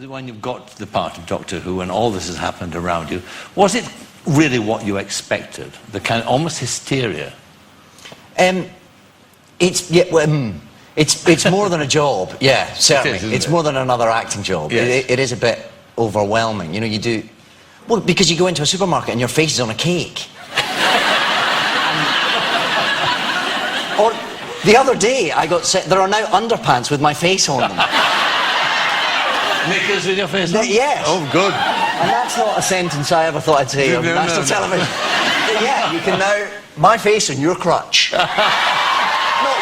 When you got the part of Doctor Who and all this has happened around you, was it really what you expected? The kind of almost hysteria? It's more than a job, yeah, certainly. It's more than another acting job. Yes. It is a bit overwhelming. You know, you do... Well, because you go into a supermarket and your face is on a cake. Or the other day, I got sent... There are now underpants with my face on them. Knickers with your face on? Yes. Oh, good. And that's not a sentence I ever thought I'd say on national television. But yeah, you can now... My face on your crutch. Not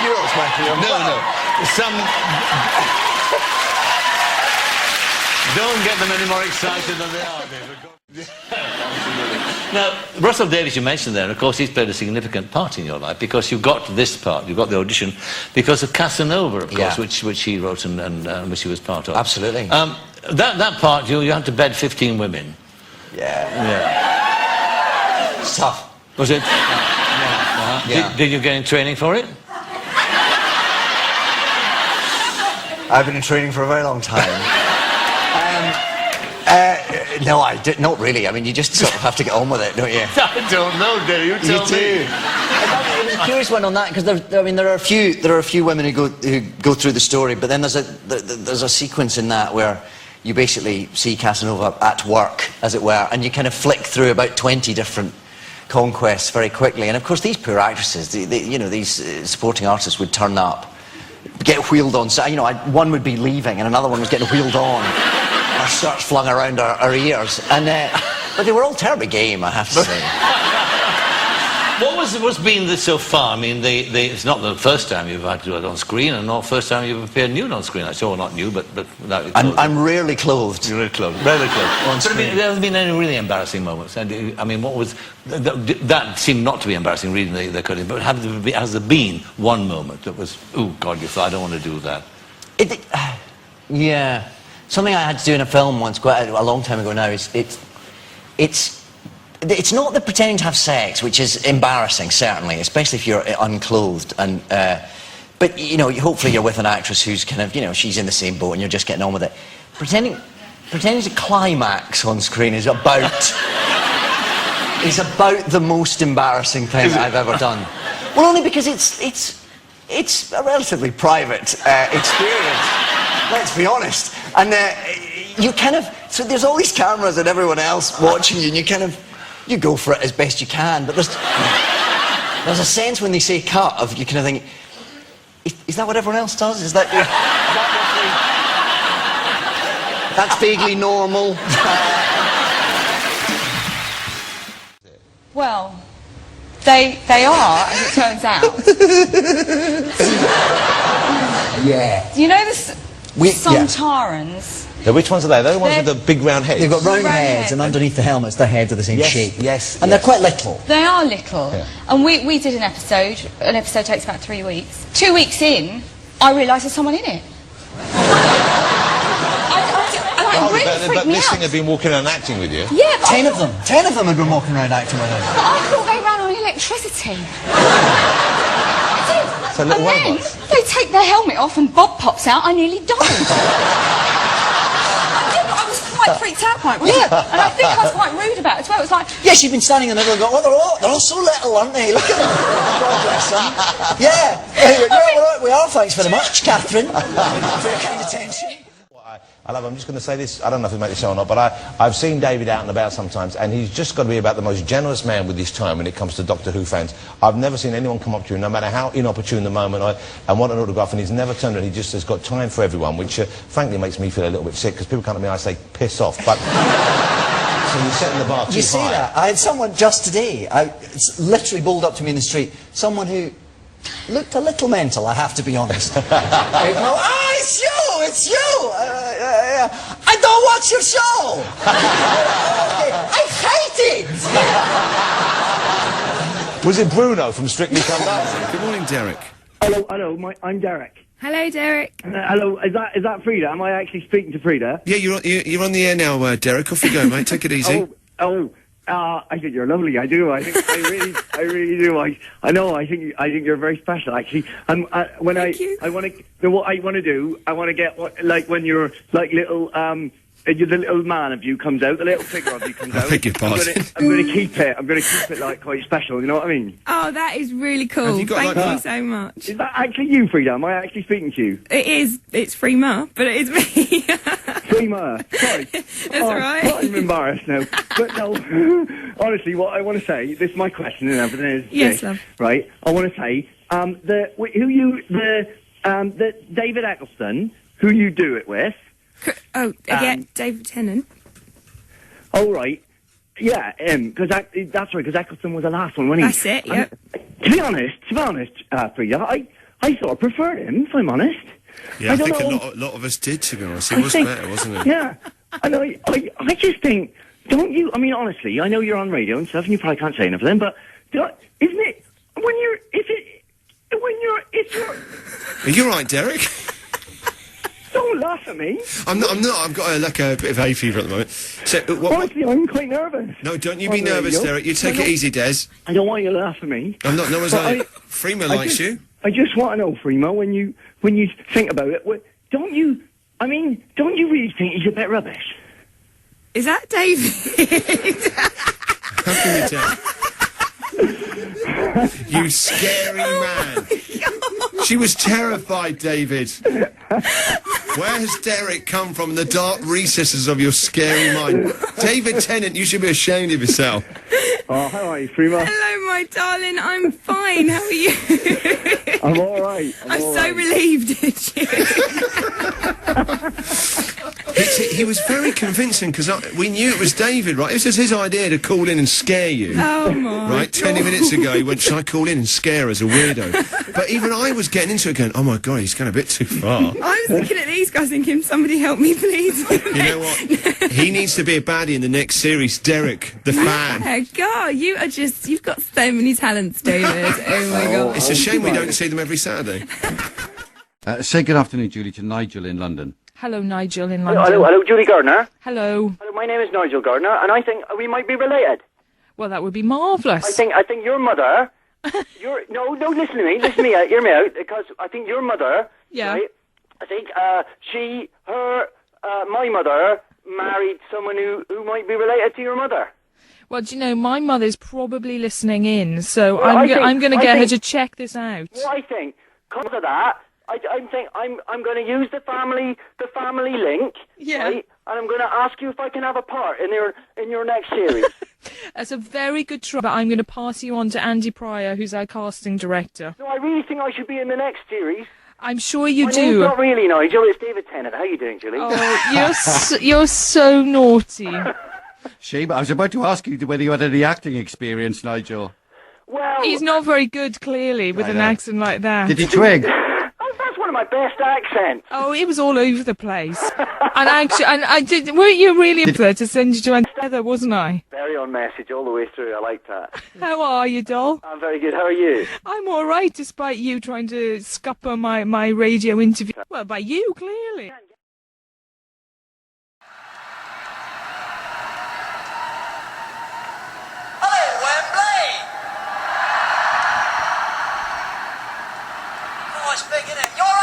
yours, Matthew. No. Don't get them any more excited than they are, David. Now, Russell Davies, you mentioned there, and of course he's played a significant part in your life because you got this part, you got the audition because of Casanova, of course, which he wrote and which he was part of. Absolutely. That part, you had to bed 15 women. Yeah. It's tough. Was it? Yeah. Did you get in training for it? I've been in training for a very long time. No, I did not really. I mean, you just sort of have to get on with it, don't you? I don't know, do you? Tell me. It was a curious one on that because there are a few women who go through the story, but then there's a sequence in that where you basically see Casanova at work, as it were, and you kind of flick through about 20 different conquests very quickly. And of course, these poor actresses, these supporting artists would turn up, get wheeled on. So, one would be leaving and another one was getting wheeled on. Our skirts flung around our ears, but they were all terribly game, I have to say. What's been this so far? I mean, it's not the first time you've had to do it on screen, and not the first time you've appeared nude on screen. I saw not nude, but I'm rarely clothed. You're really clothed. Rarely clothed. So there haven't been any really embarrassing moments. And I mean, what was that seemed not to be embarrassing reading the cutting, but has there been one moment that was, oh God, you thought I don't want to do that? Yeah. Something I had to do in a film once, quite a long time ago now, is it's not the pretending to have sex, which is embarrassing, certainly, especially if you're unclothed. But hopefully you're with an actress who's kind of, she's in the same boat and you're just getting on with it. Pretending to climax on screen is about the most embarrassing thing I've ever done. Well, only because it's a relatively private experience. Let's be honest. And so there's all these cameras and everyone else watching you, and you go for it as best you can. But there's a sense when they say cut of you kind of think, is that what everyone else does? Is that that's vaguely normal? Well, they are, as it turns out. Yeah. You know the Sontarans? Yeah, which ones are they? They're the ones with the big round heads? They've got round heads, and underneath the helmets, their heads are the same shape. Yes. And they're quite little. They are little. Yeah. And we did an episode. An episode takes about 3 weeks. 2 weeks in, I realised there's someone in it. But this thing had been walking around acting with you? Yeah. 10 of them. 10 of them had been walking around acting with us. But I thought they ran on electricity. So little and then they take their helmet off and Bob pops out. I nearly died. I was quite freaked out by it, wasn't I? And I think I was quite rude about it as well. It was like... Yeah, she'd been standing in the middle and going, oh, they're all so little, aren't they? Look at them. God bless them. Yeah. We are, thanks very much, Catherine, for your kind attention. I love, I'm just going to say this, I don't know if it makes the show or not, but I've seen David out and about sometimes, and he's just got to be about the most generous man with his time when it comes to Doctor Who fans. I've never seen anyone come up to you, no matter how inopportune the moment, and want an autograph, and he's never turned around. He just has got time for everyone, which frankly makes me feel a little bit sick, because people come to me and I say, piss off, but... So you're setting the bar too high. You see that? I had someone just today, it's literally bowled up to me in the street, someone who looked a little mental, I have to be honest. It's you! I don't watch your show! I hate it! Was it Bruno from Strictly Come Dancing? Good morning, Derek. Hello, I'm Derek. Hello, Derek. Hello, is that Frida? Am I actually speaking to Frida? Yeah, you're on the air now, Derek. Off you go, mate. Take it easy. Oh, I think you're lovely. I do. I really do. I know. I think you're very special. Actually, Thank you. I want to get like when you're like little the little man of you comes out, the little figure of you comes out. I beg your pardon. I'm going to keep it. I'm going to keep it like quite special. You know what I mean? Oh, that is really cool. Have you got, Thank like, you so much. Is that actually you, Frida? Am I actually speaking to you? It is. It's Freema, but it is me. Freema. Sorry. That's all right. I'm embarrassed now. But no, honestly, what I want to say, this is my question and everything is Yes, this, love. right? I want to say, the David Eccleston, who you do it with. David Tennant. Oh, right. Yeah, because that's right, because Eccleston was the last one, wasn't he? That's it, yep. To be honest, Frida, I sort of preferred him, if I'm honest. Yeah, I think know. a lot of us did, to be honest. It was better, wasn't it? Yeah. And I just think, don't you, I mean, honestly, I know you're on radio and stuff, and you probably can't say anything, but isn't it, Are you right, Derek? don't laugh at me. I'm not. I've got a bit of hay fever at the moment. So, Honestly, I'm quite nervous. No, don't you On be nervous, radio. Derek. You take it easy, Des. I don't want you to laugh at me. I'm not. No one's But like. Freema likes you. I just want to know, Freema, when you think about it, don't you really think he's a bit rubbish? Is that David? How can you tell? You scary man. She was terrified, David. Where has Derek come from in the dark recesses of your scary mind? David Tennant, you should be ashamed of yourself. Oh, how are you, Freema? Hello, my darling. I'm fine. How are you? I'm all right. I'm so relieved at you. He was very convincing because we knew it was David, right? It was his idea to call in and scare you. Oh, my. Right, 20 minutes ago he went, shall I call in and scare as a weirdo? But even I was getting into it going, oh my God, he's going a bit too far. I was looking at these guys thinking, somebody help me, please. You know what? He needs to be a baddie in the next series, Derek, the fan. Oh, God, you've got so many talents, David. Oh, my God. It's a shame we don't see them every Saturday. Say good afternoon, Julie, to Nigel in London. Hello, Nigel in London. Hello, Julie Gardner. Hello. Hello, my name is Nigel Gardner, and I think we might be related. Well, that would be marvellous. I think your mother. No, listen to me, hear me out, because I think your mother. Yeah. Right, I think my mother married someone who might be related to your mother. Well, do you know, my mother's probably listening in, so Well, I'm going to get her think- to check this out. Well, I think because of that, I'm going to use the family link. Yeah. Right, and I'm going to ask you if I can have a part in your next series. That's a very good try, but I'm going to pass you on to Andy Pryor, who's our casting director. No, I really think I should be in the next series. I'm sure you My do. name's not really Nigel, it's David Tennant. How you doing, Julie? Oh, you're so naughty. Shame, I was about to ask you whether you had any acting experience, Nigel. Well, He's not very good, clearly, with an accent like that. Did he twig? that's one of my best accents. Oh, it was all over the place. And actually, weren't you really up there to send you to Heather, wasn't I? Very on message all the way through. I like that. How are you, doll? I'm very good. How are you? I'm all right, despite you trying to scupper my radio interview. Well, by you, clearly. Hello, Wembley! Oh, it's big, isn't it? You're